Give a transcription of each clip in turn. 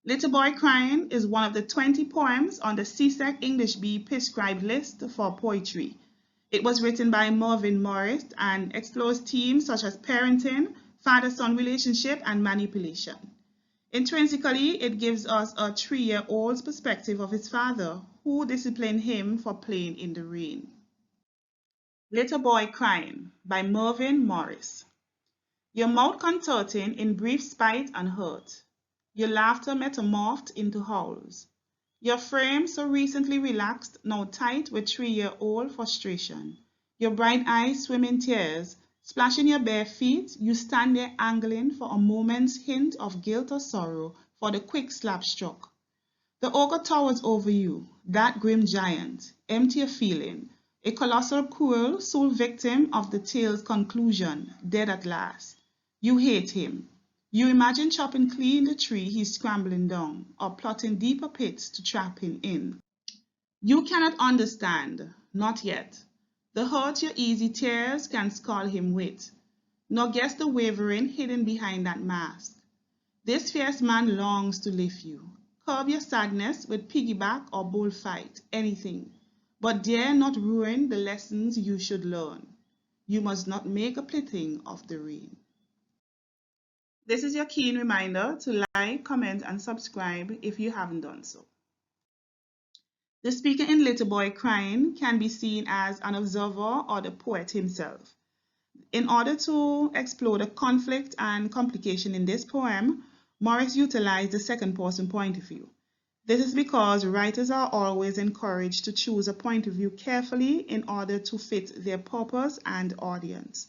Little Boy Crying is one of the 20 poems on the CSEC English B prescribed list for poetry. It was written by Mervyn Morris and explores themes such as parenting, father-son relationship, and manipulation. Intrinsically, it gives us a 3-year-old's perspective of his father, who disciplined him for playing in the rain. Little Boy Crying by Mervyn Morris. Your mouth contorting in brief spite and hurt, your laughter metamorphed into howls, your frame so recently relaxed, now tight with 3-year-old frustration, your bright eyes swim in tears, splashing your bare feet, you stand there angling for a moment's hint of guilt or sorrow for the quick slap struck. The ogre towers over you, that grim giant, empty of feeling, a colossal cruel soul victim of the tale's conclusion, dead at last. You hate him. You imagine chopping clean the tree he's scrambling down, or plotting deeper pits to trap him in. You cannot understand, not yet, the hurt your easy tears can scald him with, nor guess the wavering hidden behind that mask. This fierce man longs to lift you. Curb your sadness with piggyback or bullfight, anything, but dare not ruin the lessons you should learn. You must not make a plaything of the rain. This is your keen reminder to like, comment, and subscribe if you haven't done so. The speaker in Little Boy Crying can be seen as an observer or the poet himself. In order to explore the conflict and complication in this poem, Morris utilized the second-person point of view. This is because writers are always encouraged to choose a point of view carefully in order to fit their purpose and audience.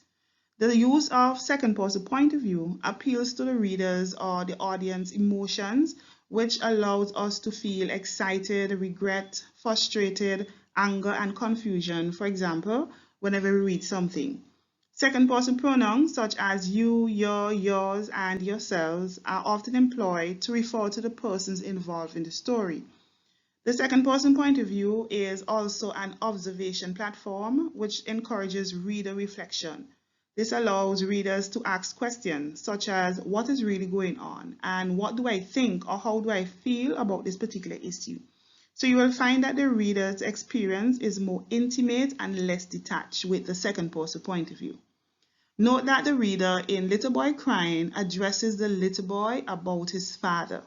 The use of second-person point of view appeals to the readers or the audience emotions, which allows us to feel excited, regret, frustrated, anger, and confusion, for example, whenever we read something. Second-person pronouns such as you, your, yours, and yourselves are often employed to refer to the persons involved in the story. The second-person point of view is also an observation platform which encourages reader reflection. This allows readers to ask questions such as what is really going on and what do I think or how do I feel about this particular issue. So you will find that the reader's experience is more intimate and less detached with the second-person point of view. Note that the reader in Little Boy Crying addresses the little boy about his father.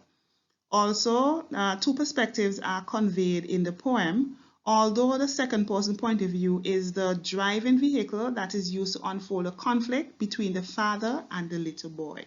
Also, two perspectives are conveyed in the poem, although the second-person point of view is the driving vehicle that is used to unfold a conflict between the father and the little boy.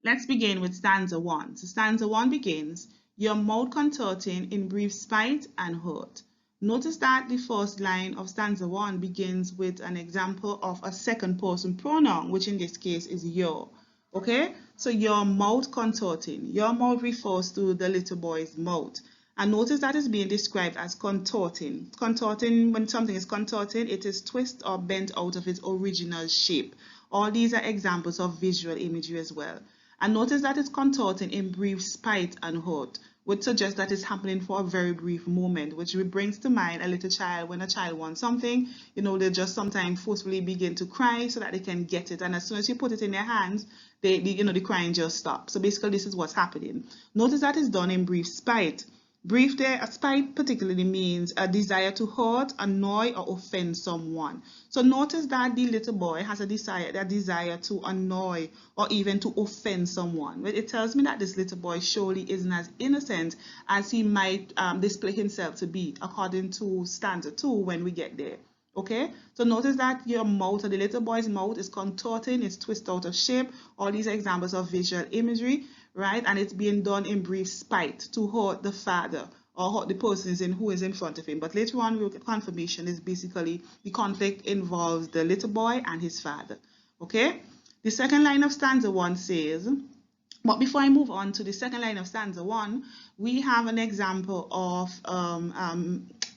Let's begin with stanza 1. So stanza 1 begins, your mouth contorting in brief spite and hurt. Notice that the first line of stanza 1 begins with an example of a second-person pronoun, which in this case is your. Okay, so your mouth contorting. Your mouth refers to the little boy's mouth. And notice that it's being described as contorting. Contorting, when something is contorting, it is twist or bent out of its original shape. All these are examples of visual imagery as well. And notice that it's contorting in brief spite and hurt, which suggests that it's happening for a very brief moment, which brings to mind a little child. When a child wants something, they just sometimes forcefully begin to cry so that they can get it. And as soon as you put it in their hands, the crying just stops. So basically, this is what's happening. Notice that it's done in brief spite. Brief there, a spite particularly means a desire to hurt, annoy, or offend someone. So notice that the little boy has a desire to annoy or even to offend someone. It tells me that this little boy surely isn't as innocent as he might display himself to be, according to stanza 2 when we get there. Okay, so notice that your mouth, or the little boy's mouth, is contorting, it's twisted out of shape. All these examples of visual imagery, right? And it's being done in brief spite to hurt the father or hurt the person who is in front of him. But later on, we'll get confirmation is basically the conflict involves the little boy and his father. Okay, the second line of stanza 1 says, but before I move on to the second line of stanza 1, we have an example of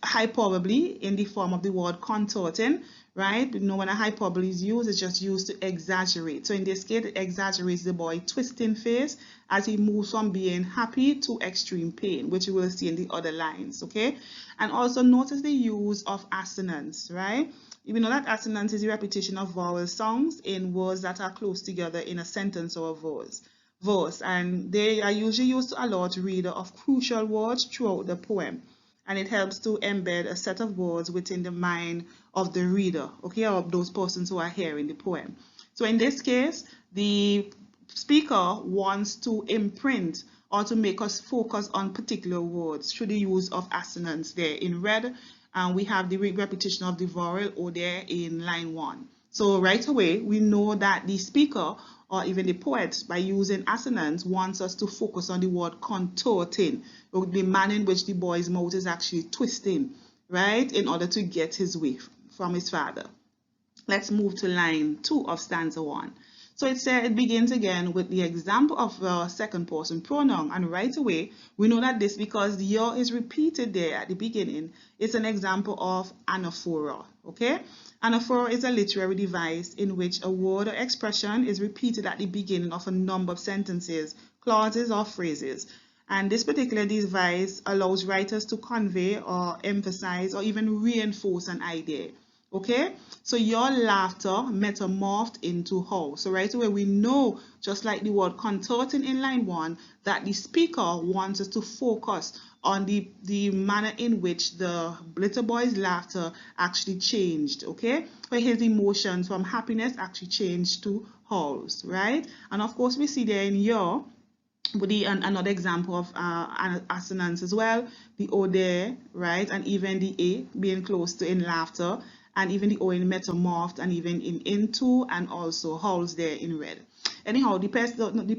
hyperbole in the form of the word contorting, right? When a hyperbole is used, it's just used to exaggerate. So in this case, it exaggerates the boy twisting face as he moves from being happy to extreme pain, which you will see in the other lines, okay? And also notice the use of assonance, right? You know that assonance is the repetition of vowel sounds in words that are close together in a sentence or a verse. verse, and they are usually used to alert reader of crucial words throughout the poem, and it helps to embed a set of words within the mind of the reader, okay, or of those persons who are hearing the poem. So in this case, the speaker wants to imprint or to make us focus on particular words through the use of assonance there in red, and we have the repetition of the vowel O there in line 1. So right away, we know that the speaker or even the poet, by using assonance, wants us to focus on the word contorting, or the manner in which the boy's mouth is actually twisting, right, in order to get his way from his father. Let's move to line 2 of stanza 1. So it begins again with the example of a second person pronoun, and right away we know that this, because the your is repeated there at the beginning, it's an example of anaphora. Okay, anaphora is a literary device in which a word or expression is repeated at the beginning of a number of sentences, clauses, or phrases. And this particular device allows writers to convey or emphasize or even reinforce an idea. Okay, so your laughter metamorphed into how. So right away we know, just like the word contorting in line 1, that the speaker wants us to focus on the manner in which the little boy's laughter actually changed, okay, where his emotions from happiness actually changed to howls, right? And of course we see there in your with another example of assonance as well, the O there, right, and even the A being close to in laughter, and even the O in metamorphed, and even in into, and also howls there in red. Anyhow, the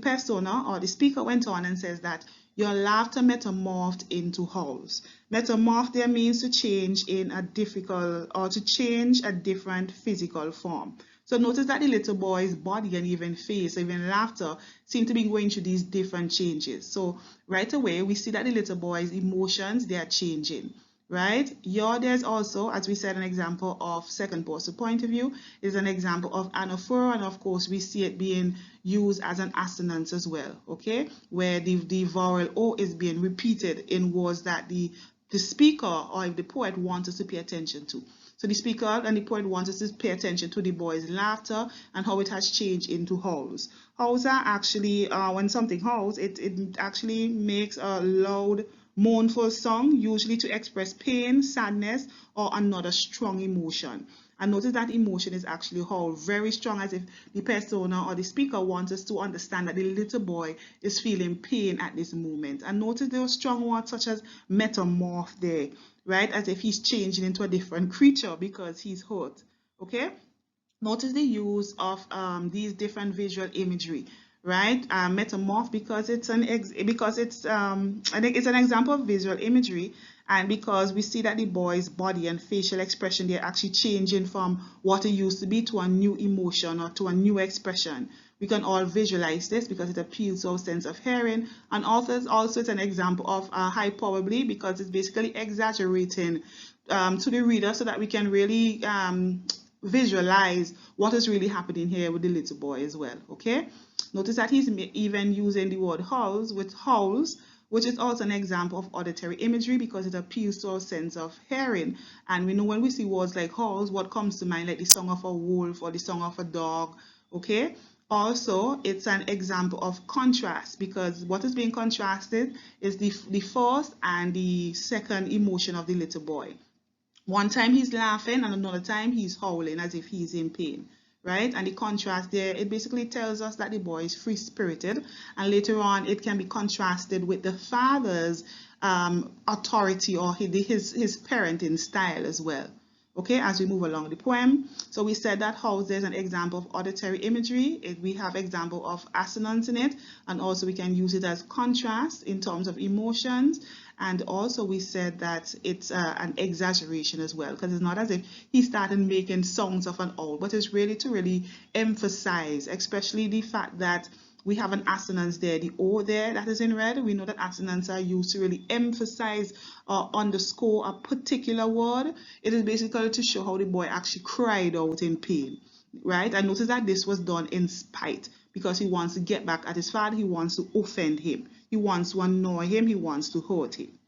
persona or the speaker went on and says that your laughter metamorphed into howls. Metamorph there means to change in a difficult, or to change a different physical form. So notice that the little boy's body and even face, even laughter, seem to be going through these different changes. So right away, we see that the little boy's emotions, they are changing, right? Your, there's also, as we said, an example of second person point of view, is an example of anaphora, and of course, we see it being used as an assonance as well, okay? Where the vowel O is being repeated in words that the speaker or the poet wants us to pay attention to. So the speaker and the poet wants us to pay attention to the boy's laughter and how it has changed into howls. Howls are actually, when something howls, it actually makes a loud, mournful song, usually to express pain, sadness, or another strong emotion. And notice that emotion is actually howl, very strong, as if the persona or the speaker wants us to understand that the little boy is feeling pain at this moment. And notice those strong words such as metamorph there, right? As if he's changing into a different creature because he's hurt. Okay? Notice the use of these different visual imagery, right? Metamorph because it's an I think it's an example of visual imagery, and because we see that the boy's body and facial expression, they're actually changing from what it used to be to a new emotion or to a new expression. We can all visualize this because it appeals to our sense of hearing, and also it's an example of hyperbole because it's basically exaggerating to the reader so that we can really visualize what is really happening here with the little boy as well. Okay, notice that he's even using the word howls with howls, which is also an example of auditory imagery because it appeals to our sense of hearing. And we know when we see words like howls, what comes to mind, like the song of a wolf or the song of a dog. Okay, also it's an example of contrast because what is being contrasted is the first and the second emotion of the little boy. One time he's laughing and another time he's howling as if he's in pain, right? And the contrast there, it basically tells us that the boy is free-spirited, and later on it can be contrasted with the father's authority or his parenting style as well. Okay, as we move along the poem. So we said that howls, there's an example of auditory imagery. We have example of assonance in it, and also we can use it as contrast in terms of emotions. And also we said that it's an exaggeration as well, because it's not as if he started making songs of an owl, but it's really to really emphasize, especially the fact that we have an assonance there, the O there that is in red. We know that assonance are used to really emphasize or underscore a particular word. It is basically to show how the boy actually cried out in pain, right? And notice that this was done in spite because he wants to get back at his father. He wants to offend him. He wants to annoy him. He wants to hurt him.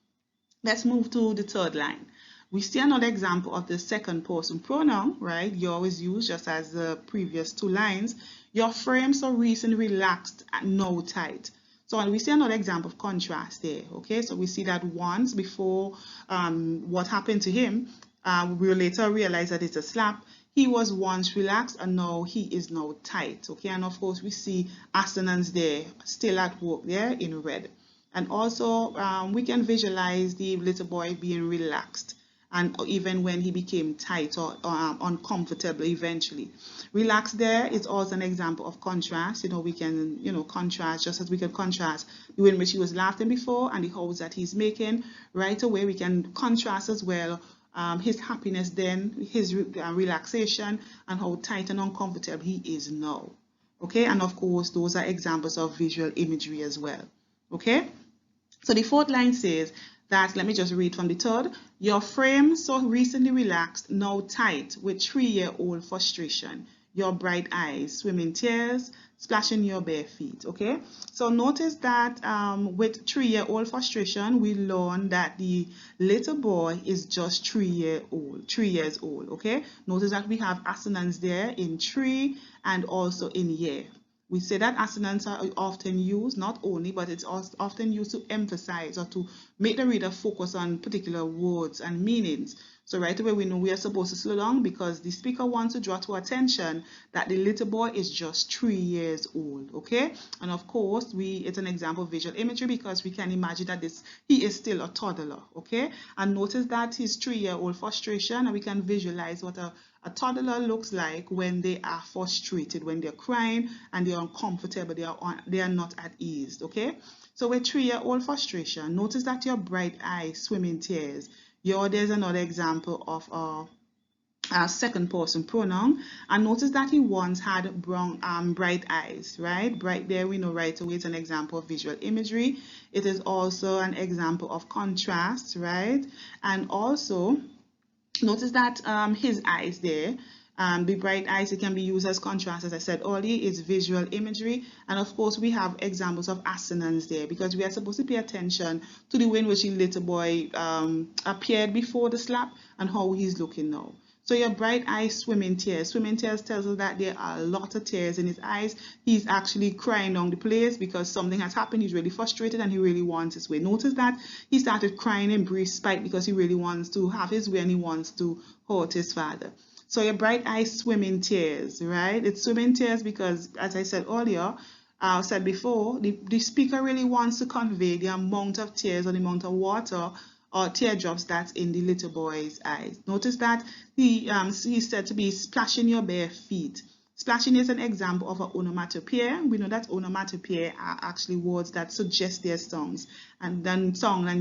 Let's move to the third line. We see another example of the second person pronoun, right? Your is used just as the previous two lines. Your frame so recent relaxed and now tight. So we see another example of contrast there. Okay, so we see that once before what happened to him, we later realize that it's a slap. He was once relaxed and now he is now tight. Okay, and of course we see assonance there still at work there in red. And also we can visualize the little boy being relaxed, and even when he became tight or uncomfortable eventually. Relax there is also an example of contrast. We can, contrast, just as we can contrast the way in which he was laughing before and the holes that he's making. Right away, we can contrast as well his happiness then, his relaxation, and how tight and uncomfortable he is now. Okay, and of course, those are examples of visual imagery as well. Okay, so the fourth line says that, let me just read from the third. Your frame so recently relaxed, now tight with 3-year-old frustration. Your bright eyes swim in tears, splashing your bare feet. Okay, so notice that with 3-year-old frustration, we learn that the little boy is just 3 years old. Okay, notice that we have assonance there in 3 and also in year. We say that assonance are often used, not only, but it's also often used to emphasize or to make the reader focus on particular words and meanings. So right away we know we are supposed to slow down because the speaker wants to draw to attention that the little boy is just 3 years old. Okay, and of course it's an example of visual imagery because we can imagine that he is still a toddler. Okay, and notice that his 3-year-old frustration, and we can visualize what a toddler looks like when they are frustrated, when they're crying and they're uncomfortable, they are not at ease. Okay, so with 3-year-old frustration, notice that your bright eyes swim in tears. There's another example of a second person pronoun, and notice that he once had bright eyes, right? Bright there, we know right away it's an example of visual imagery. It is also an example of contrast, right? And also notice that his eyes there, the bright eyes, it can be used as contrast, as I said earlier, is visual imagery. And of course we have examples of assonance there because we are supposed to pay attention to the way in which the little boy appeared before the slap and how he's looking now. So your bright eyes swim in tears. Swim in tears tells us that there are a lot of tears in his eyes. He's actually crying down the place because something has happened. He's really frustrated and he really wants his way. Notice that he started crying in brief spite because he really wants to have his way and he wants to hurt his father. So your bright eyes swim in tears, right? It's swim in tears because, as I said earlier, said before, the speaker really wants to convey the amount of tears or the amount of water or teardrops that's in the little boy's eyes. Notice that he's said to be splashing your bare feet. Splashing is an example of an onomatopoeia. We know that onomatopoeia are actually words that suggest their songs. And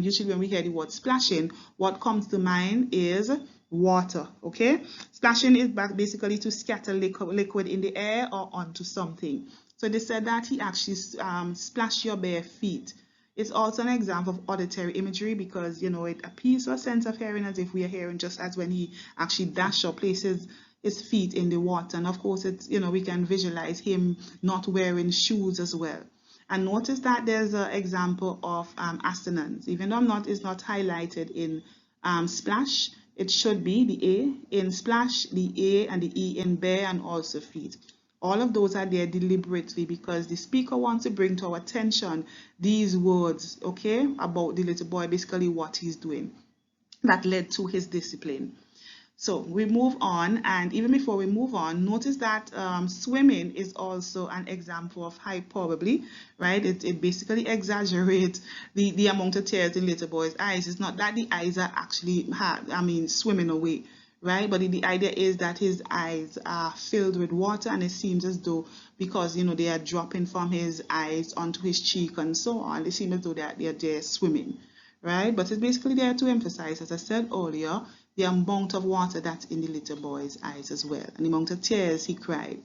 usually when we hear the word splashing, what comes to mind is water. Okay, splashing is basically to scatter liquid in the air or onto something. So they said that he actually splashed your bare feet. It's also an example of auditory imagery because it appeals to a sense of hearing as if we are hearing, just as when he actually dashed or places his feet in the water. And of course it's we can visualize him not wearing shoes as well. And notice that there's an example of assonance. Even though it's not highlighted in splash, it should be the A in splash, the A and the E in bear, and also feet. All of those are there deliberately because the speaker wants to bring to our attention these words, okay, about the little boy, basically what he's doing that led to his discipline. So we move on, and even before we move on, notice that swimming is also an example of hyperbole, right? It basically exaggerates the amount of tears in little boy's eyes. It's not that the eyes are actually swimming away, right? But the idea is that his eyes are filled with water, and it seems as though because they are dropping from his eyes onto his cheek and so on, it seems as though they're swimming, right? But it's basically there to emphasize, as I said earlier, the amount of water that's in the little boy's eyes as well, and the amount of tears he cried.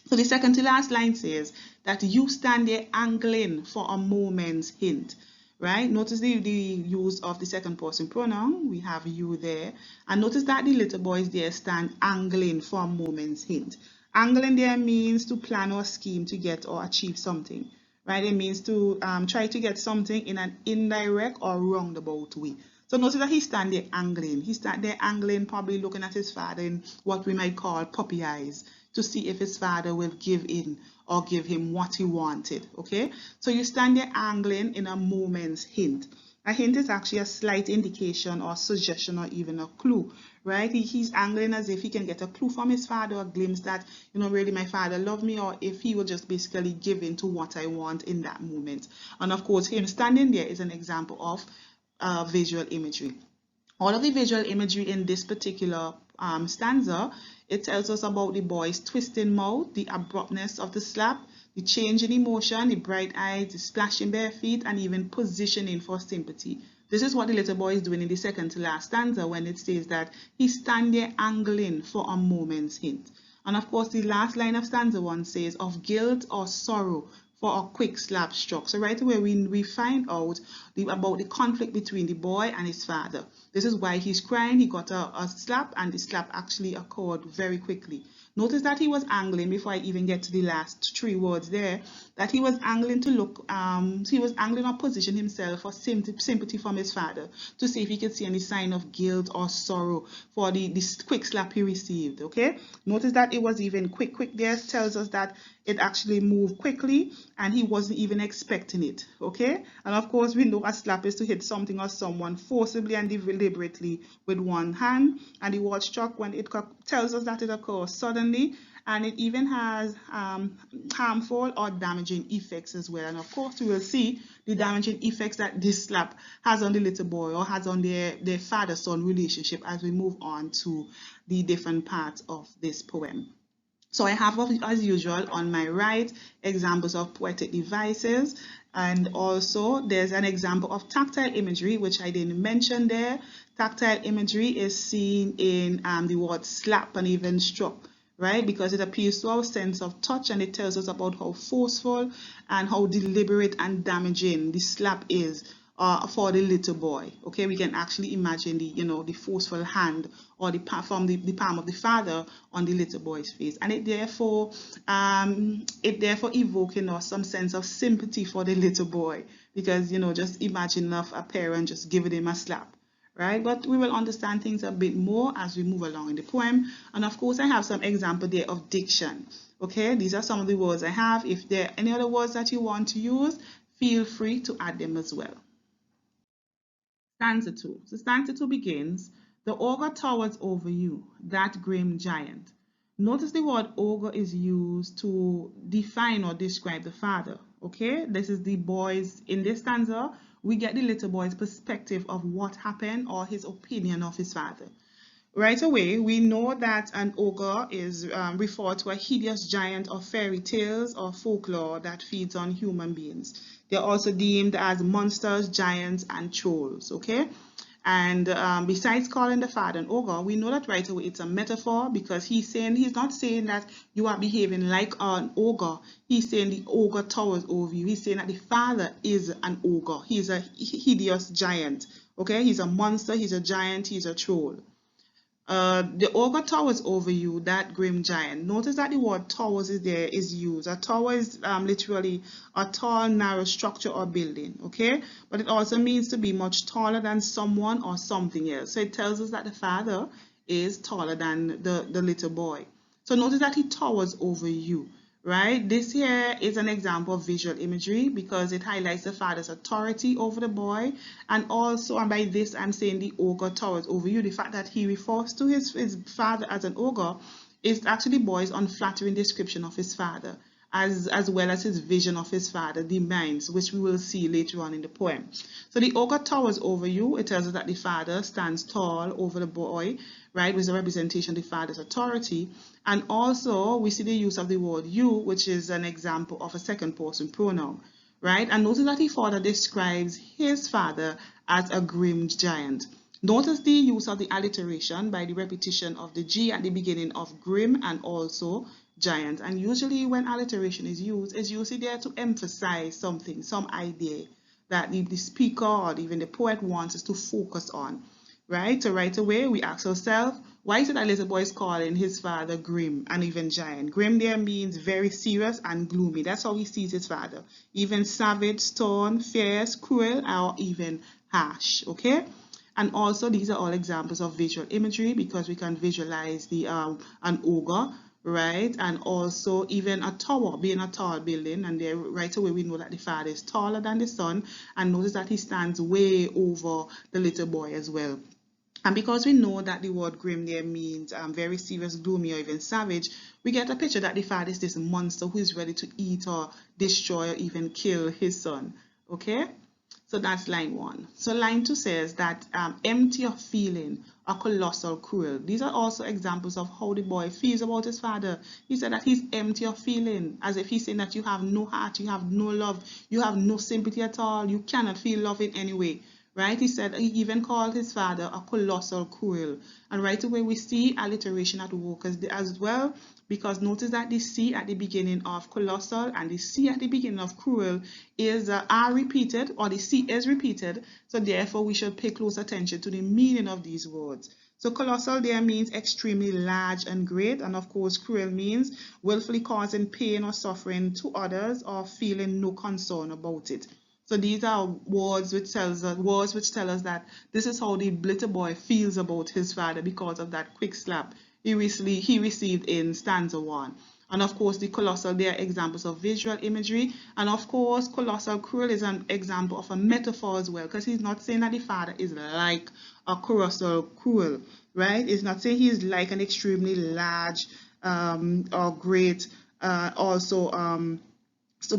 So the second to last line says that you stand there angling for a moment's hint, right? Notice the use of the second person pronoun. We have you there, and notice that the little boys there stand angling for a moment's hint. Angling there means to plan or scheme to get or achieve something, right? It means to try to get something in an indirect or roundabout way. So notice that he stand there angling. He stand there angling, probably looking at his father in what we might call puppy eyes. to see if his father will give in or give him what he wanted. Okay, so you stand there angling in a moment's hint. A hint is actually a slight indication or suggestion or even a clue, right? He's angling as if he can get a clue from his father, a glimpse that, really my father loved me, or if he will just basically give in to what I want in that moment. And of course, him standing there is an example of visual imagery. All of the visual imagery in this particular stanza, it tells us about the boy's twisting mouth, the abruptness of the slap, the change in emotion, the bright eyes, the splashing bare feet, and even positioning for sympathy. This is what the little boy is doing in the second to last stanza when it says that he stands there angling for a moment's hint. And of course, the last line of stanza 1 says, of guilt or sorrow for a quick slap struck. So right away we find out about the conflict between the boy and his father. This is why he's crying. He got a slap, and the slap actually occurred very quickly. Notice that he was angling, before I even get to the last 3 words there, that he was angling to look, he was angling or position himself for sympathy from his father, to see if he could see any sign of guilt or sorrow for the quick slap he received. Okay, notice that it was even quick there. Tells us that it actually moved quickly and he wasn't even expecting it. Okay, and of course we know a slap is to hit something or someone forcibly and deliberately with one hand, and the word struck, when it tells us that it occurs suddenly, and it even has harmful or damaging effects as well. And of course we will see the damaging effects that this slap has on the little boy, or has on their father-son relationship, as we move on to the different parts of this poem. So I have, as usual, on my right, examples of poetic devices, and also there's an example of tactile imagery, which I didn't mention there. Tactile imagery is seen in the word slap and even struck, right? Because it appeals to our sense of touch, and it tells us about how forceful and how deliberate and damaging the slap is for the little boy. Okay, we can actually imagine the forceful hand or the palm of the father on the little boy's face, and it therefore evoking us some sense of sympathy for the little boy, because just imagine a parent just giving him a slap, right? But we will understand things a bit more as we move along in the poem. And of course I have some example there of diction. Okay, these are some of the words I have. If there are any other words that you want to use, feel free to add them as well. Stanza 2. So stanza 2 begins, the ogre towers over you, that grim giant. Notice the word ogre is used to define or describe the father. Okay, this is the boy's, in this stanza, we get the little boy's perspective of what happened, or his opinion of his father. Right away, we know that an ogre is referred to a hideous giant of fairy tales or folklore that feeds on human beings. They're also deemed as monsters, giants, and trolls, okay? And besides calling the father an ogre, we know that right away it's a metaphor, because he's not saying that you are behaving like an ogre. He's saying the ogre towers over you. He's saying that the father is an ogre. He's a hideous giant, okay? He's a monster, he's a giant, he's a troll. The ogre towers over you, that grim giant. Notice that the word towers is used. A tower is literally a tall, narrow structure or building, okay? But it also means to be much taller than someone or something else. So it tells us that the father is taller than the little boy. So notice that he towers over you, right? This here is an example of visual imagery, because it highlights the father's authority over the boy, and also, and by this I'm saying the ogre towers over you, the fact that he refers to his father as an ogre is actually the boy's unflattering description of his father, as well as his vision of his father, the minds, which we will see later on in the poem. So the ogre towers over you. It tells us that the father stands tall over the boy, right, which is a representation of the father's authority. And also we see the use of the word you, which is an example of a second person pronoun, right? And notice that the father describes his father as a grim giant. Notice the use of the alliteration by the repetition of the G at the beginning of grim and also giant. And usually when alliteration is used, it's usually there to emphasize something, some idea that the speaker or even the poet wants us to focus on, right? So right away we ask ourselves, why is it that little boy is calling his father grim and even giant? Grim there means very serious and gloomy. That's how he sees his father. Even savage, stern, fierce, cruel, or even harsh, okay? And also these are all examples of visual imagery, because we can visualize the an ogre, right? And also even a tower, being a tall building, and there right away we know that the father is taller than the son, and notice that he stands way over the little boy as well. And because we know that the word grim there means very serious, gloomy, or even savage, we get a picture that the father is this monster who is ready to eat or destroy or even kill his son. Okay? So that's line 1. So line 2 says that empty of feeling or colossal cruel. These are also examples of how the boy feels about his father. He said that he's empty of feeling, as if he's saying that you have no heart, you have no love, you have no sympathy at all, you cannot feel love in any way. Right? He said he even called his father a colossal cruel. And right away we see alliteration at work as well, because notice that the C at the beginning of colossal and the C at the beginning of cruel is are repeated, or the C is repeated. So therefore we should pay close attention to the meaning of these words. So colossal there means extremely large and great, and of course cruel means willfully causing pain or suffering to others or feeling no concern about it. So these are words which tell us that this is how the little boy feels about his father because of that quick slap he received in stanza 1. And of course the colossal, they are examples of visual imagery. And of course colossal cruel is an example of a metaphor as well, because he's not saying that the father is like a colossal cruel, right? It's not saying he's like an extremely large or great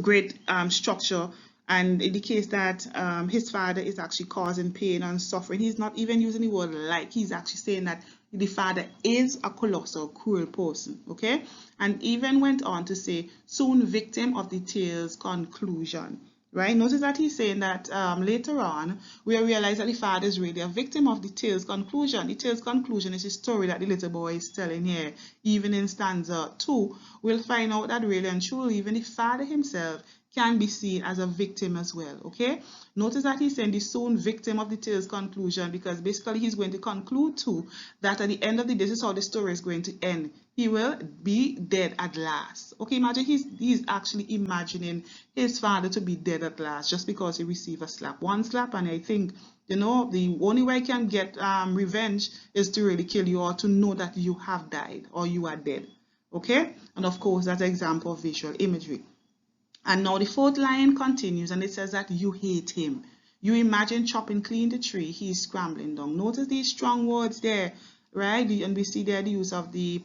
great structure, and indicates that his father is actually causing pain and suffering. He's not even using the word like, he's actually saying that the father is a colossal, cruel person, okay? And even went on to say, soon victim of the tale's conclusion, right? Notice that he's saying that later on, we'll realize that the father is really a victim of the tale's conclusion. The tale's conclusion is the story that the little boy is telling here. Even in stanza 2, we'll find out that really and truly, even the father himself can be seen as a victim as well, okay? Notice that he's saying the soon victim of the tale's conclusion, because basically he's going to conclude too that at the end of the day, this is how the story is going to end. He will be dead at last. Okay, imagine he's actually imagining his father to be dead at last just because he received a slap. One slap, and I think, you know, the only way I can get revenge is to really kill you, or to know that you have died or you are dead. Okay? And of course, that's an example of visual imagery. And now the 4th line continues, and it says that you hate him. You imagine chopping clean the tree, he's scrambling down. Notice these strong words there, right? And we see there the use of the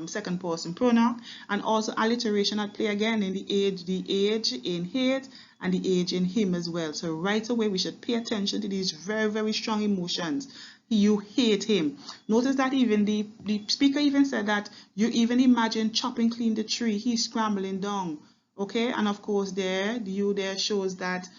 second person pronoun, and also alliteration at play again in the age in hate, and the age in him as well. So right away we should pay attention to these very, very strong emotions. You hate him. Notice that even the speaker even said that you even imagine chopping clean the tree, he's scrambling down. Okay, and of course there shows that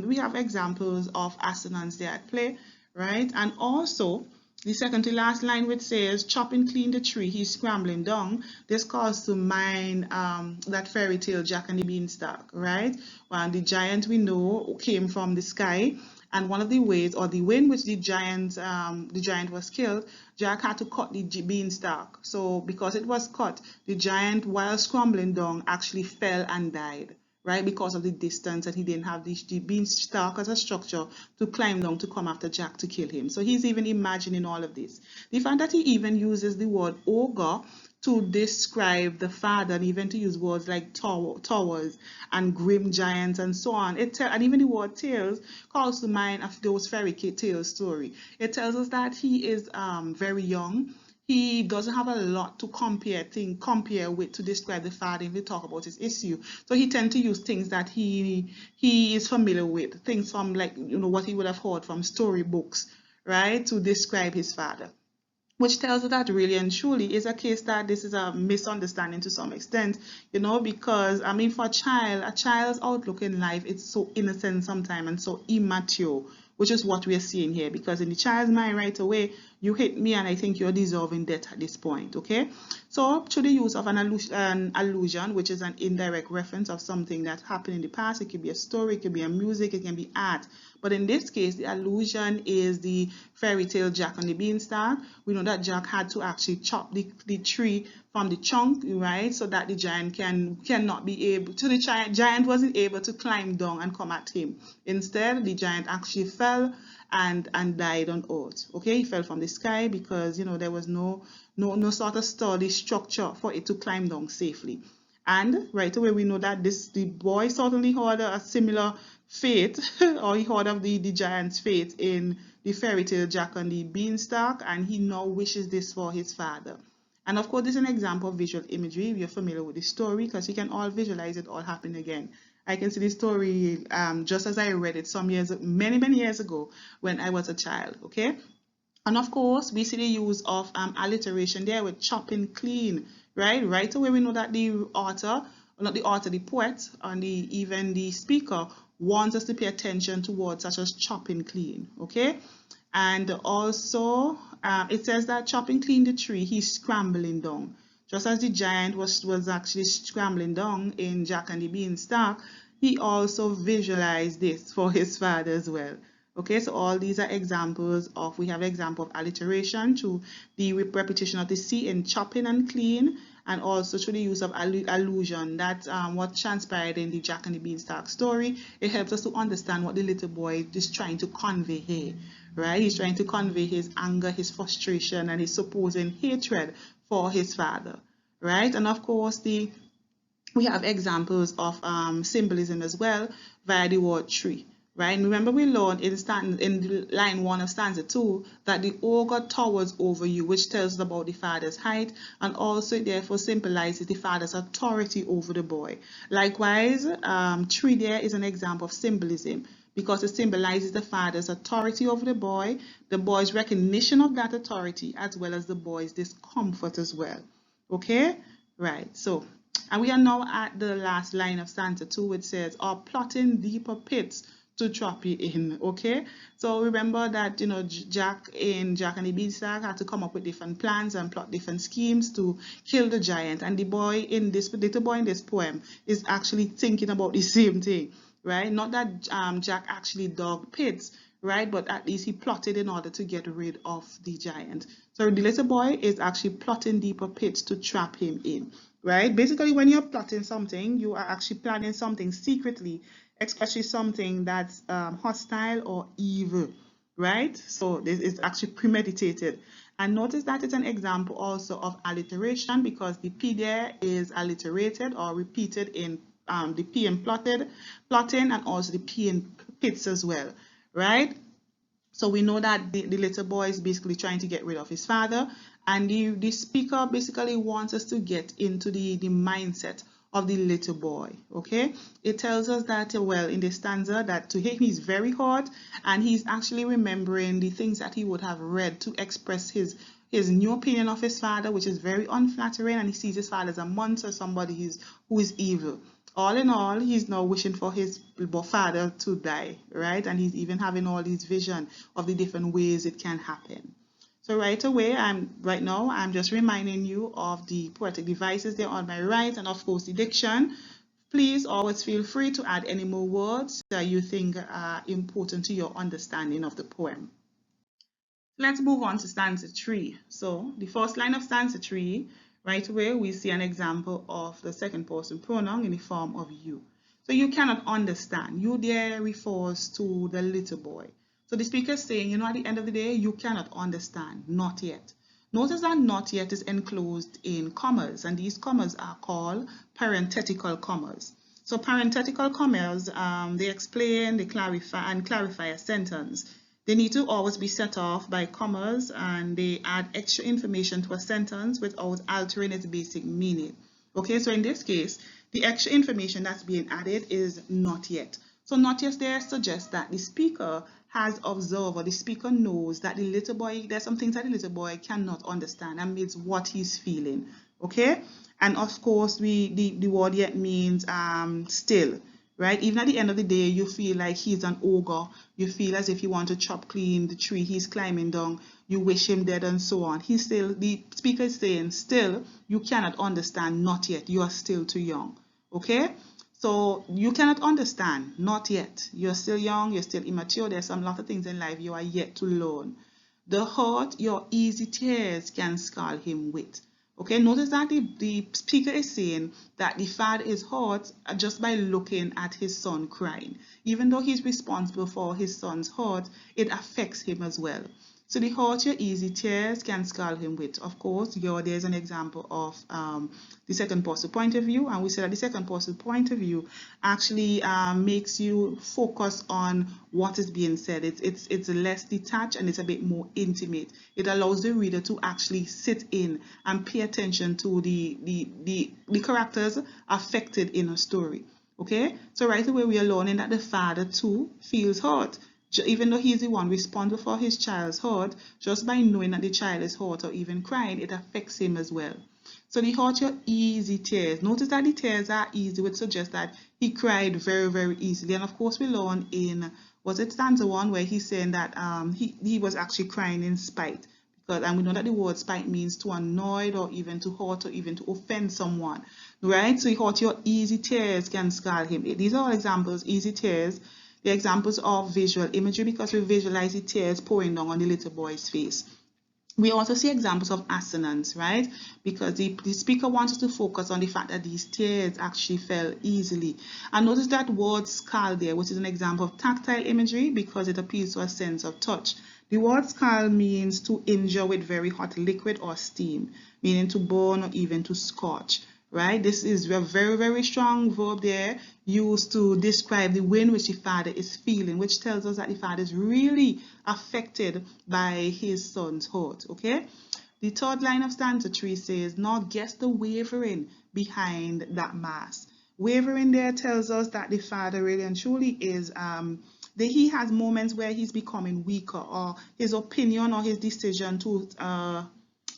we have examples of assonance there at play, right? And also the second to last line, which says chopping clean the tree, he's scrambling down. This calls to mind that fairy tale Jack and the Beanstalk, right? Well, the giant we know came from the sky, and one of the ways, or the way in which the giant was killed, Jack had to cut the beanstalk. So because it was cut, the giant, while scrambling down, actually fell and died, right? Because of the distance, and he didn't have the beanstalk as a structure to climb down to come after Jack to kill him. So he's even imagining all of this. The fact that he even uses the word ogre to describe the father, and even to use words like towers and grim giants and so on. And even the word tales calls to mind of those fairy tale story. It tells us that he is very young. He doesn't have a lot to compare with to describe the father if we talk about his issue. So he tends to use things that he is familiar with, things from, like, you know, what he would have heard from storybooks, right, to describe his father. Which tells us that really and truly is a case that this is a misunderstanding to some extent, you know, because, I mean, for a child's outlook in life, it's so innocent sometimes and so immature, which is what we are seeing here. Because in the child's mind right away, you hit me and I think you're deserving death at this point, okay? So through the use of an allusion, which is an indirect reference of something that happened in the past, it could be a story, it could be a music, it can be art. But in this case, the allusion is the fairy tale Jack and the Beanstalk. We know that Jack had to actually chop the tree from the chunk, right, so that the giant cannot be able to, giant wasn't able to climb down and come at him. Instead, the giant actually fell and died on earth. Okay, he fell from the sky because, you know, there was no sort of sturdy structure for it to climb down safely. And right away we know that the boy certainly had a similar fate, or he heard of the giant's fate in the fairy tale Jack and the Beanstalk, and he now wishes this for his father. And of course, this is an example of visual imagery if you're familiar with the story, because you can all visualize it all happening again. I can see the story just as I read it many years ago when I was a child. Okay. And of course, we see the use of alliteration there with chopping clean, right? Right away, we know that the author, not the author, the poet, and even the speaker wants us to pay attention to words such as chopping clean, okay? And also, it says that chopping clean the tree, he's scrambling down. Just as the giant was actually scrambling down in Jack and the Beanstalk, he also visualized this for his father as well. Okay, so all these are examples of, we have an example of alliteration to the repetition of the C in chopping and clean, and also through the use of allusion. That's what transpired in the Jack and the Beanstalk story. It helps us to understand what the little boy is trying to convey here, right? He's trying to convey his anger, his frustration, and his supposing hatred for his father, right? And of course, we have examples of symbolism as well via the word tree. Right? Remember, we learned in line 1 of stanza 2 that the ogre towers over you, which tells us about the father's height, and also therefore symbolizes the father's authority over the boy. Likewise, tree there is an example of symbolism, because it symbolizes the father's authority over the boy's recognition of that authority, as well as the boy's discomfort as well. Okay? Right. So, and we are now at the last line of stanza 2, which says, "Are plotting deeper pits to trap you in." Okay, so remember that, you know, Jack and the Beanstalk had to come up with different plans and plot different schemes to kill the giant, and the little boy in this poem is actually thinking about the same thing, right? Not that Jack actually dug pits, right, but at least he plotted in order to get rid of the giant. So the little boy is actually plotting deeper pits to trap him in, right? Basically, when you're plotting something, you are actually planning something secretly, especially something that's hostile or evil, right? So this is actually premeditated. And notice that it's an example also of alliteration, because the P there is alliterated or repeated in the P in plotting, and also the P in pits as well, right? So we know that the little boy is basically trying to get rid of his father, and the speaker basically wants us to get into the mindset of the little boy. Okay, it tells us that, well, in the stanza, that to him he's very hot, and he's actually remembering the things that he would have read to express his new opinion of his father, which is very unflattering, and he sees his father as a monster, somebody who is evil. All in all, he's now wishing for his father to die, right? And he's even having all these visions of the different ways it can happen. So right away, right now I'm just reminding you of the poetic devices there on my right, and of course the diction. Please always feel free to add any more words that you think are important to your understanding of the poem. Let's move on to stanza 3. So the first line of stanza 3, right away we see an example of the second person pronoun in the form of you. So you cannot understand. You there refers to the little boy. So the speaker is saying, you know, at the end of the day, you cannot understand, not yet. Notice that not yet is enclosed in commas, and these commas are called parenthetical commas. So parenthetical commas, they explain, they clarify a sentence. They need to always be set off by commas, and they add extra information to a sentence without altering its basic meaning. Okay, so in this case, the extra information that's being added is not yet. So not yet there suggests that the speaker has observed, or the speaker knows that the little boy, there's some things that the little boy cannot understand, and means what he's feeling. Okay, and of course the word yet means still, right? Even at the end of the day, you feel like he's an ogre, you feel as if you want to chop clean the tree he's climbing down, you wish him dead, and so on. The speaker is saying, still you cannot understand, not yet, you are still too young. Okay, so you cannot understand, not yet. You're still young, you're still immature. There's some lot of things in life you are yet to learn. The hurt your easy tears can scar him with. Okay, notice that the speaker is saying that the father is hurt just by looking at his son crying. Even though he's responsible for his son's hurt, it affects him as well. So the hurt your easy tears can scald him with. Of course, there's an example of the second person point of view, and we said that the second person point of view actually makes you focus on what is being said. It's less detached and it's a bit more intimate. It allows the reader to actually sit in and pay attention to the characters affected in a story. Okay, so right away we are learning that the father too feels hurt. Even though he's the one responsible for his child's hurt, just by knowing that the child is hurt or even crying, it affects him as well. So the hurt your easy tears. Notice that the tears are easy, which suggests that he cried very, very easily. And of course, we learn in, was it stanza 1, where he's saying that he was actually crying in spite. And we know that the word spite means to annoy or even to hurt or even to offend someone, right? So he hurt your easy tears can scald him. These are all examples, easy tears. The examples of visual imagery, because we visualize the tears pouring down on the little boy's face. We also see examples of assonance, right? Because the speaker wants us to focus on the fact that these tears actually fell easily. And notice that word scald there, which is an example of tactile imagery because it appeals to a sense of touch. The word scald means to injure with very hot liquid or steam, meaning to burn or even to scorch. Right? This is a very, very strong verb there used to describe the way in which the father is feeling, which tells us that the father is really affected by his son's hurt. Okay? The third line of stanza 3 says, "Now guess the wavering behind that mask." Wavering there tells us that the father really and truly is he has moments where he's becoming weaker, or his opinion or his decision to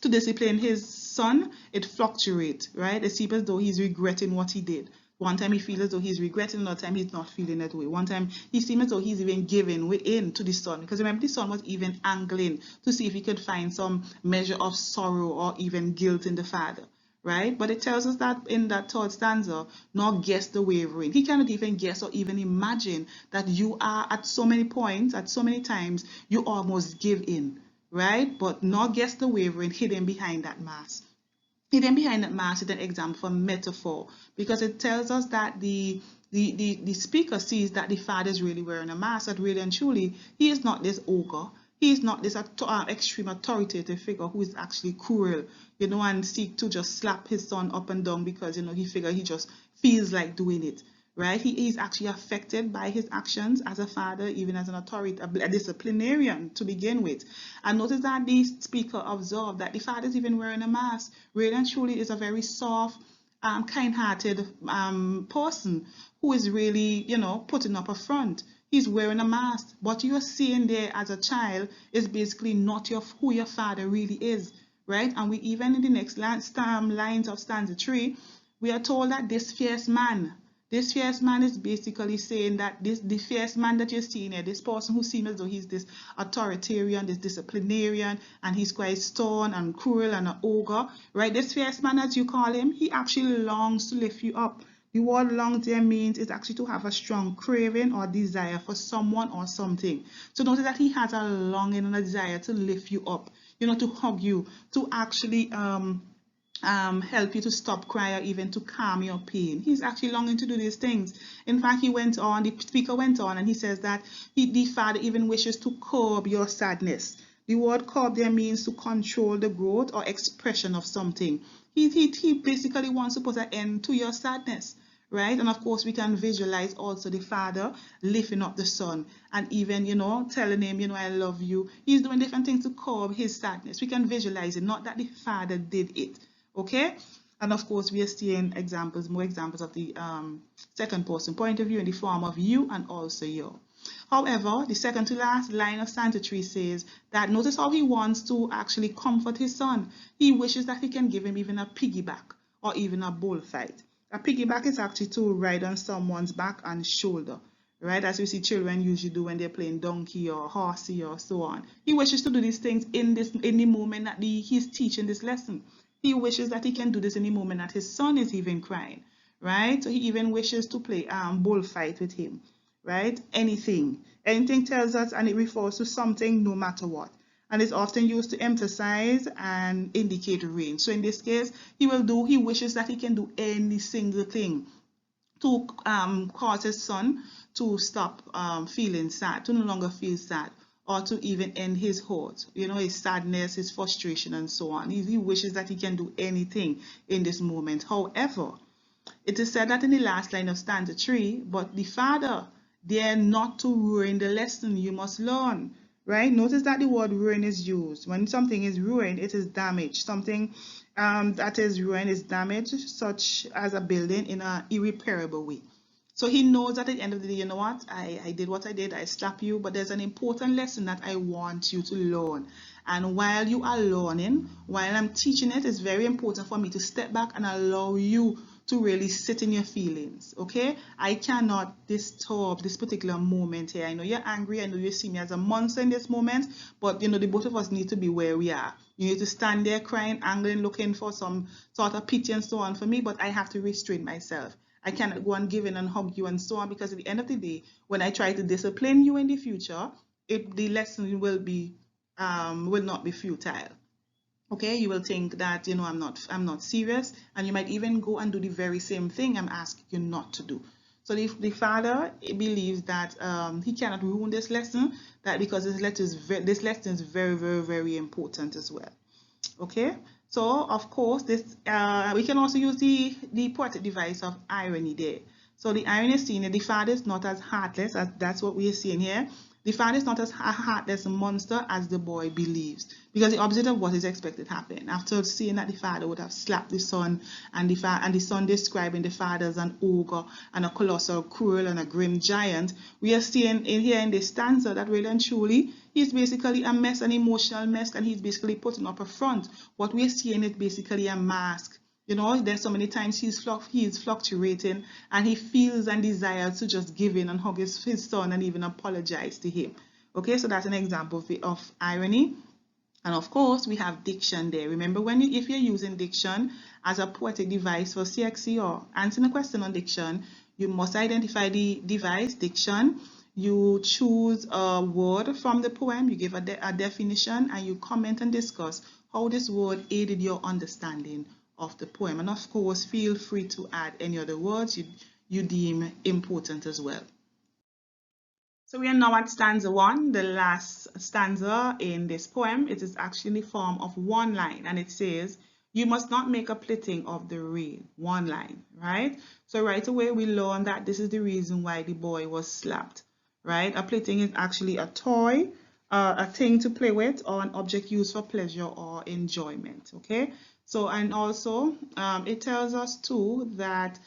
discipline his son, it fluctuates, right? It seems as though he's regretting what he did. One time he feels as though he's regretting, another time he's not feeling that way. One time he seems as though he's even giving in to the son, because remember the son was even angling to see if he could find some measure of sorrow or even guilt in the father, right? But it tells us that in that third stanza, nor guess the wavering. He cannot even guess or even imagine that you are at so many points, at so many times, you almost give in. Right? But not guess the wavering hidden behind that mask. Hidden behind that mask is an example for metaphor, because it tells us that the speaker sees that the father is really wearing a mask, that really and truly he is not this ogre. He is not this extreme authoritative figure who is actually cruel, and seek to just slap his son up and down because, he figures he just feels like doing it. Right? He is actually affected by his actions as a father, even as an authority, a disciplinarian to begin with. And notice that the speaker observed that the father is even wearing a mask. Really and truly is a very soft, kind-hearted person who is really, putting up a front. He's wearing a mask. What you're seeing there as a child is basically not who your father really is. Right? And we even in the next lines of stanza 3, we are told that this fierce man is basically saying that the fierce man that you're seeing here, this person who seems as though he's this authoritarian, this disciplinarian, and he's quite stern and cruel and an ogre, right? This fierce man, as you call him, he actually longs to lift you up. The word long there means is actually to have a strong craving or desire for someone or something. So notice that he has a longing and a desire to lift you up, to hug you, to actually help you to stop crying or even to calm your pain. He's actually longing to do these things. In fact, the speaker went on and he says that the father even wishes to curb your sadness. The word curb there means to control the growth or expression of something. He basically wants to put an end to your sadness. Right? And of course, we can visualize also the father lifting up the son and even, telling him, I love you. He's doing different things to curb his sadness. We can visualize it, not that the father did it. Okay, and of course we are seeing more examples of the second person point of view in the form of you and also your. However, the second to last line of stanza 3 says that notice how he wants to actually comfort his son. He wishes that he can give him even a piggyback or even a bullfight. A piggyback is actually to ride on someone's back and shoulder, right? As we see children usually do when they're playing donkey or horsey or so on. He wishes to do these things in the moment that he's teaching this lesson. He wishes that he can do this in the moment that his son is even crying, right? So he even wishes to play bullfight with him, right? Anything tells us, and it refers to something no matter what. and is often used to emphasize and indicate range. So in this case, he wishes that he can do any single thing to cause his son to stop feeling sad, to no longer feel sad, or to even end his hurt, his sadness, his frustration, and so on. He wishes that he can do anything in this moment. However, it is said that in the last line of stanza 3, but the father dare not to ruin the lesson you must learn. Right? Notice that the word ruin is used. When something is ruined, it is damaged. Something that is ruined is damaged, such as a building in an irreparable way. So he knows that at the end of the day, you know what, I did what I did, I slapped you, but there's an important lesson that I want you to learn. And while you are learning, while I'm teaching it, it's very important for me to step back and allow you to really sit in your feelings, okay? I cannot disturb this particular moment here. I know you're angry, I know you see me as a monster in this moment, but the both of us need to be where we are. You need to stand there crying, angry, looking for some sort of pity and so on for me, but I have to restrain myself. I cannot go and give in and hug you and so on, because at the end of the day, when I try to discipline you in the future, the lesson will not be futile. Okay, you will think that I'm not serious, and you might even go and do the very same thing I'm asking you not to do. So the father believes that he cannot ruin this lesson, that because this lesson is very, very, very important as well. Okay, so of course this we can also use the poetic device of irony there. So the irony is seen that the father is not as heartless, as that's what we are seeing here. The father is not as a heartless monster as the boy believes, because the opposite of what is expected happened. After seeing that the father would have slapped the son, and the son describing the father as an ogre and a colossal, cruel, and a grim giant, we are seeing here in this stanza that really and truly he's basically a mess, an emotional mess, and he's basically putting up a front. What we're seeing is basically a mask. There's so many times he's fluctuating, and he feels and desires to just give in and hug his son and even apologize to him. Okay, so that's an example of irony. And of course, we have diction there. Remember, if you're using diction as a poetic device for CXC or answering a question on diction, you must identify the device, diction. You choose a word from the poem, you give a definition, and you comment and discuss how this word aided your understanding of the poem. And of course, feel free to add any other words you deem important as well. So we are now at stanza 1, the last stanza in this poem. It is actually in the form of one line, and it says, you must not make a plitting of the rain. One line, right? So right away we learn that this is the reason why the boy was slapped, right? A plitting is actually a toy, a thing to play with, or an object used for pleasure or enjoyment, okay? So, and also it tells us too that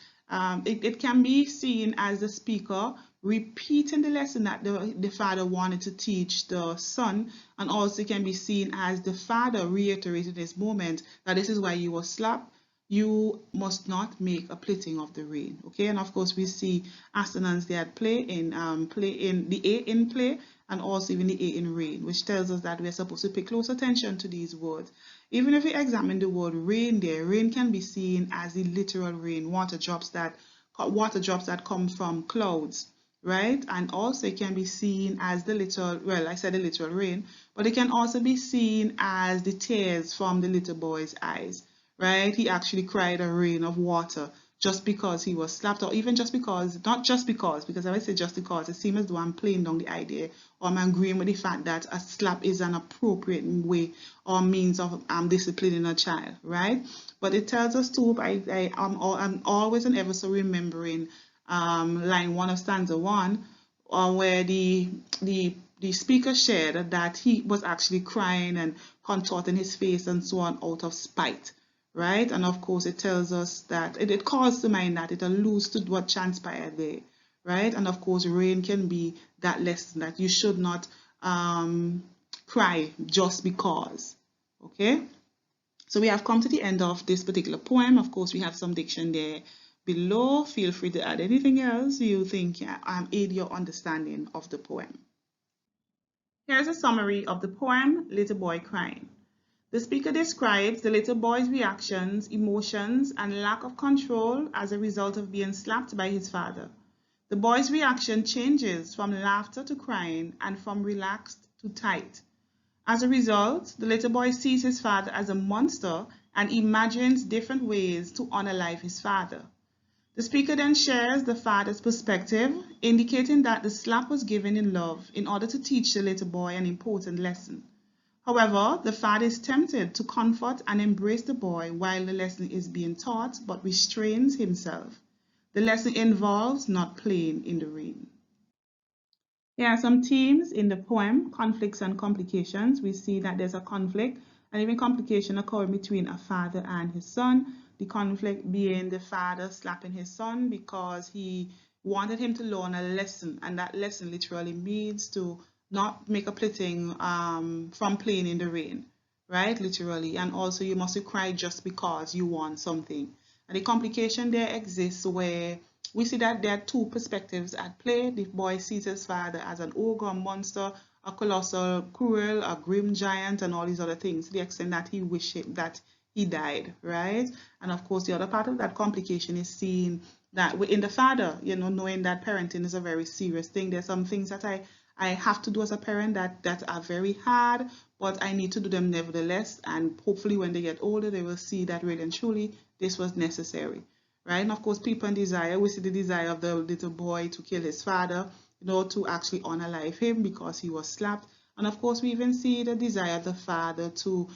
it can be seen as the speaker repeating the lesson that the father wanted to teach the son, and also can be seen as the father reiterated this moment that this is why you were slapped. You must not make a plitting of the rain. Okay, and of course we see assonance there at play in the A in play, and also even the A in rain, which tells us that we're supposed to pay close attention to these words. Even if we examine the word rain there, rain can be seen as the literal rain, water drops that come from clouds, right? And also it can be seen as the literal, well, I said the literal rain, but it can also be seen as the tears from the little boy's eyes, right? He actually cried a rain of water just because he was slapped, or even just because, not just because if I say just because, it seems as though I'm playing down the idea, or I'm agreeing with the fact that a slap is an appropriate way or means of disciplining a child, right? But it tells us too, I'm always and ever so remembering line 1 of stanza 1, where the speaker shared that he was actually crying and contorting his face and so on out of spite, right? And of course it tells us that it calls to mind that it alludes to what transpired there, right? And of course rain can be that lesson that you should not cry just because. Okay, so we have come to the end of this particular poem. Of course we have some diction there below. Feel free to add anything else you think aid your understanding of the poem. Here's a summary of the poem, Little Boy Crying. The speaker describes the little boy's reactions, emotions, and lack of control as a result of being slapped by his father. The boy's reaction changes from laughter to crying and from relaxed to tight. As a result, the little boy sees his father as a monster and imagines different ways to unalive his father. The speaker then shares the father's perspective, indicating that the slap was given in love in order to teach the little boy an important lesson. However, the father is tempted to comfort and embrace the boy while the lesson is being taught, but restrains himself. The lesson involves not playing in the rain. Here are some themes in the poem, conflicts and complications. We see that there's a conflict and even complication occurring between a father and his son. The conflict being the father slapping his son because he wanted him to learn a lesson, and that lesson literally means to not make a plitting from playing in the rain, right? Literally. And also you mustn't cry just because you want something. And the complication there exists where we see that there are two perspectives at play. The boy sees his father as an ogre, a monster, a colossal, cruel, a grim giant, and all these other things, to the extent that he wished that he died, right? And of course, the other part of that complication is seeing that in the father, knowing that parenting is a very serious thing. There's some things that I have to do as a parent that are very hard, but I need to do them nevertheless. And hopefully when they get older, they will see that really and truly this was necessary. Right? And of course, people and desire, we see the desire of the little boy to kill his father, to actually unalive him because he was slapped. And of course, we even see the desire of the father to,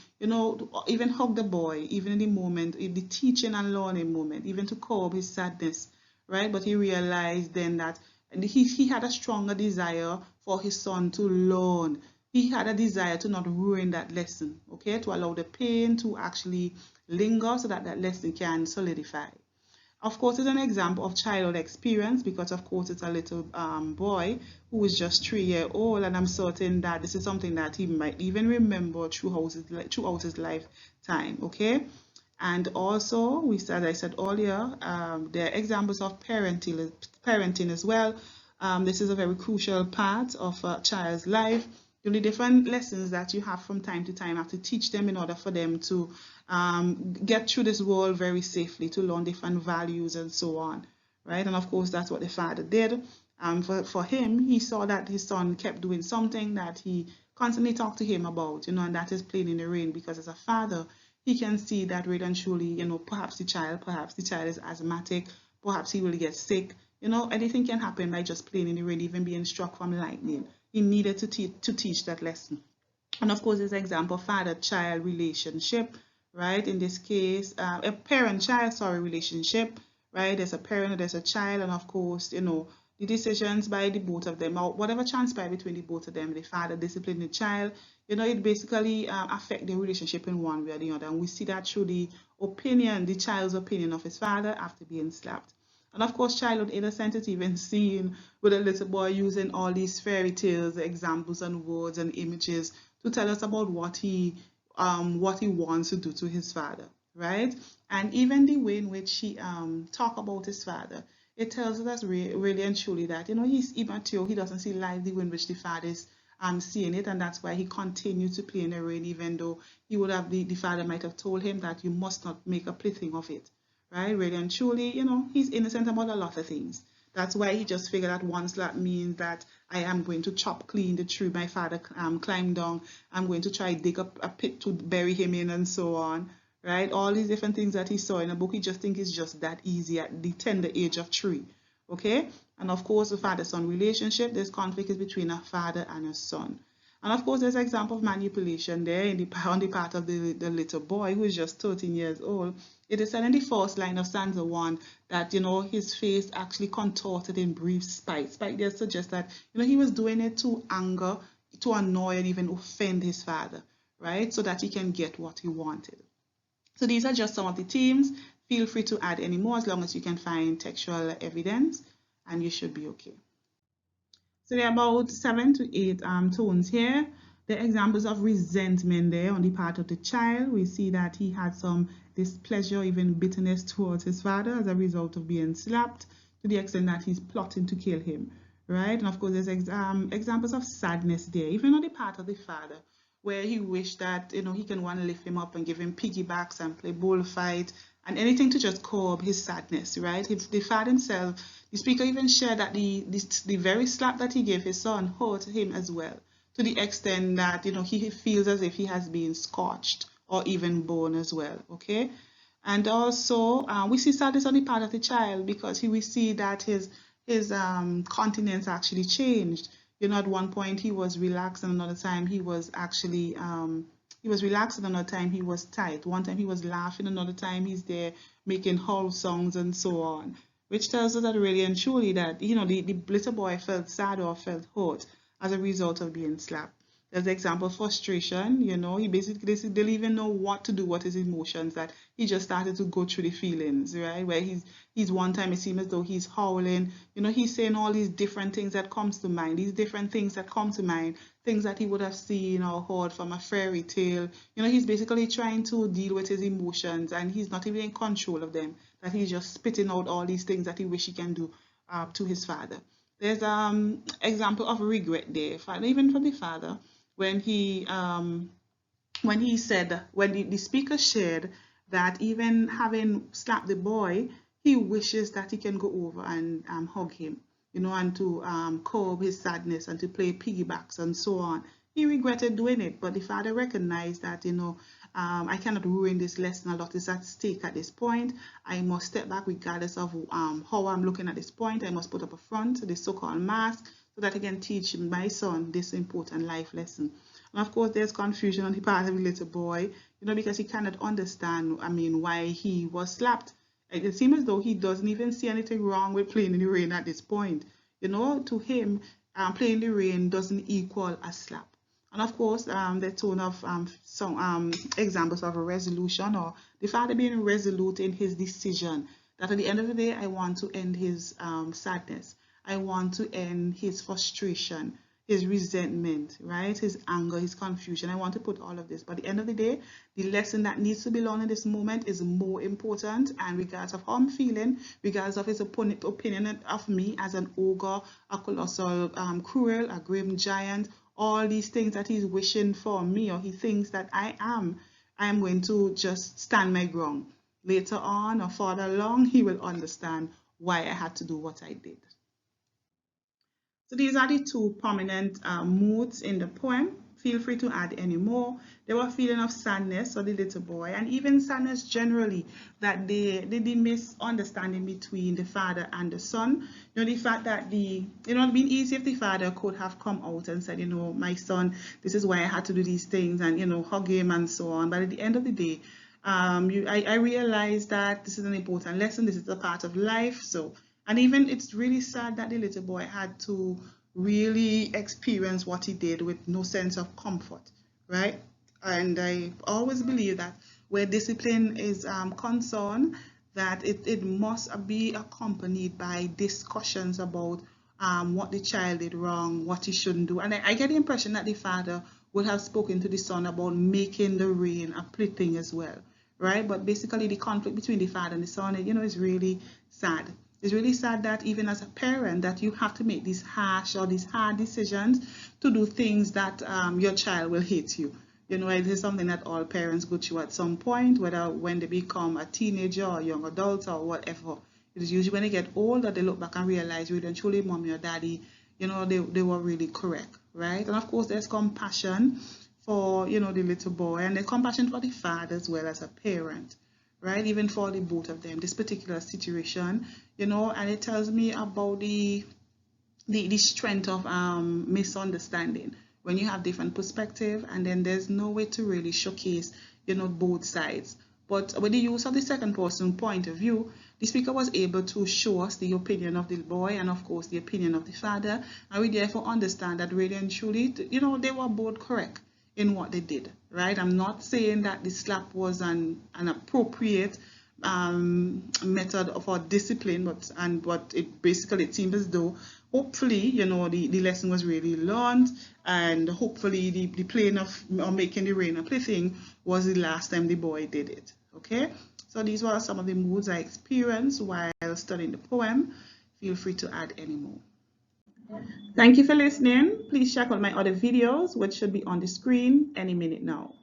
even hug the boy, even in the moment, in the teaching and learning moment, even to curb his sadness, right? But he realized then that he had a stronger desire for his son to learn. He had a desire to not ruin that lesson, okay? To allow the pain to actually linger so that that lesson can solidify. Of course, it's an example of childhood experience because, of course, it's a little boy who is just 3 years old, and I'm certain that this is something that he might even remember throughout his lifetime, okay? And also, as I said earlier, there are examples of parenting as well. This is a very crucial part of a child's life. The different lessons that you have from time to time, you have to teach them in order for them to get through this world very safely, to learn different values and so on, right? And of course, that's what the father did. For him, he saw that his son kept doing something that he constantly talked to him about, and that is playing in the rain, because as a father, he can see that really and truly, perhaps the child is asthmatic, perhaps he will get sick, anything can happen by just playing in the rain, even being struck from lightning. He needed to teach that lesson. And of course, there's an example, father-child relationship, right? In this case, a parent-child, relationship, right? There's a parent, there's a child, and of course, the decisions by the both of them, or whatever transpired between the both of them, the father disciplining the child, it basically affect the relationship in one way or the other. And we see that through the child's opinion of his father after being slapped. And of course, childhood innocence is even seen with a little boy using all these fairy tales, examples and words and images to tell us about what he wants to do to his father, right? And even the way in which he talk about his father, it tells us really and truly that he's immature. He doesn't see life the way in which the father is seeing it, and that's why he continues to play in the rain, even though he would have the father might have told him that you must not make a plaything of it. Right, really and truly, he's innocent about a lot of things. That's why he just figured that one slap means that I am going to chop clean the tree my father climbed down. I'm going to try dig up a pit to bury him in and so on. Right, all these different things that he saw in a book, he just thinks it's just that easy at the tender age of 3. Okay, and of course, the father-son relationship, this conflict is between a father and a son. And of course, there's an example of manipulation there on the part of the little boy who is just 13 years old. It is said in the first line of stanza 1 that, his face actually contorted in brief spite. Spite there suggests that, he was doing it to anger, to annoy and even offend his father, right? So that he can get what he wanted. So these are just some of the themes. Feel free to add any more as long as you can find textual evidence, and you should be okay. So there are about 7 to 8 tones here. The examples of resentment there on the part of the child. We see that he had some displeasure, even bitterness towards his father as a result of being slapped, to the extent that he's plotting to kill him, right? And of course, there's examples of sadness there, even on the part of the father, where he wished that, he can want to lift him up and give him piggybacks and play bullfight and anything to just curb his sadness, right? The father himself, the speaker even shared that the very slap that he gave his son hurt him as well, to the extent that, you know, he feels as if he has been scorched or even burned as well, okay? And also, we see sadness on the part of the child because we see that his continence actually changed. You know, at one point he was relaxed, and another time he was actually he was relaxed, and another time he was tight. One time he was laughing, another time he's there making howl songs and so on, which tells us that really and truly that, you know, the little boy felt sad or felt hurt as a result of being slapped. There's the example of frustration, you know, he basically didn't even know what to do, what his emotions, that he just started to go through the feelings, right? Where he's one time it seems as though he's howling, you know, he's saying all these different things that comes to mind, these different things that come to mind, things that he would have seen or heard from a fairy tale. You know, he's basically trying to deal with his emotions and he's not even in control of them, that he's just spitting out all these things that he wish he can do to his father. There's example of regret there, even from the father, when the speaker shared that even having slapped the boy, he wishes that he can go over and hug him, you know, and to curb his sadness and to play piggybacks and so on. He regretted doing it, but the father recognized that, you know, I cannot ruin this lesson. A lot is at stake at this point. I must step back regardless of how I'm looking at this point. I must put up a front, this so-called mask, so that I can teach my son this important life lesson. And of course, there's confusion on the part of the little boy, you know, because he cannot understand, I mean, why he was slapped. It seems as though he doesn't even see anything wrong with playing in the rain at this point. You know, to him, playing in the rain doesn't equal a slap. And of course, the tone of some examples of a resolution, or the father being resolute in his decision that at the end of the day, I want to end his sadness. I want to end his frustration, his resentment, right? His anger, his confusion. I want to put all of this. But at the end of the day, the lesson that needs to be learned in this moment is more important. And regardless of how I'm feeling, regardless of his opinion of me as an ogre, a colossal, cruel, a grim giant, all these things that he's wishing for me, or he thinks that I am going to just stand my ground. Later on or further along, he will understand why I had to do what I did. So these are the two prominent moods in the poem. Feel free to add any more. There was a feeling of sadness for the little boy, and even sadness generally, that the misunderstanding between the father and the son. You know, the fact that it would have been easy if the father could have come out and said, you know, my son, this is why I had to do these things, and, you know, hug him and so on. But at the end of the day, I realized that this is an important lesson. This is a part of life. So, and even it's really sad that the little boy had to really experience what he did with no sense of comfort, right? And I always believe that where discipline is concerned, that it must be accompanied by discussions about what the child did wrong, what he shouldn't do. And I get the impression that the father would have spoken to the son about making the rain a plaything as well, right? But basically the conflict between the father and the son, you know, is really sad. It's really sad that even as a parent that you have to make these harsh or these hard decisions to do things that your child will hate you. You know, it is something that all parents go through at some point, whether when they become a teenager or young adult or whatever. It is usually when they get older, they look back and realize really and truly mommy or daddy, you know, they were really correct, right? And of course, there's compassion for, you know, the little boy, and there's compassion for the father as well as a parent, right? Even for the both of them, this particular situation, you know, and it tells me about the strength of misunderstanding when you have different perspective, and then there's no way to really showcase, you know, both sides. But with the use of the second person point of view, the speaker was able to show us the opinion of the boy and of course the opinion of the father, and we therefore understand that really and truly, you know, they were both correct in what they did, right? I'm not saying that the slap was an appropriate method for discipline, but it basically, it seems as though hopefully, you know, the lesson was really learned, and hopefully the playing of or making the rain a plaything was the last time the boy did it. Okay, so these were some of the moods I experienced while studying the poem. Feel free to add any more. Thank you for listening. Please check out my other videos, which should be on the screen any minute now.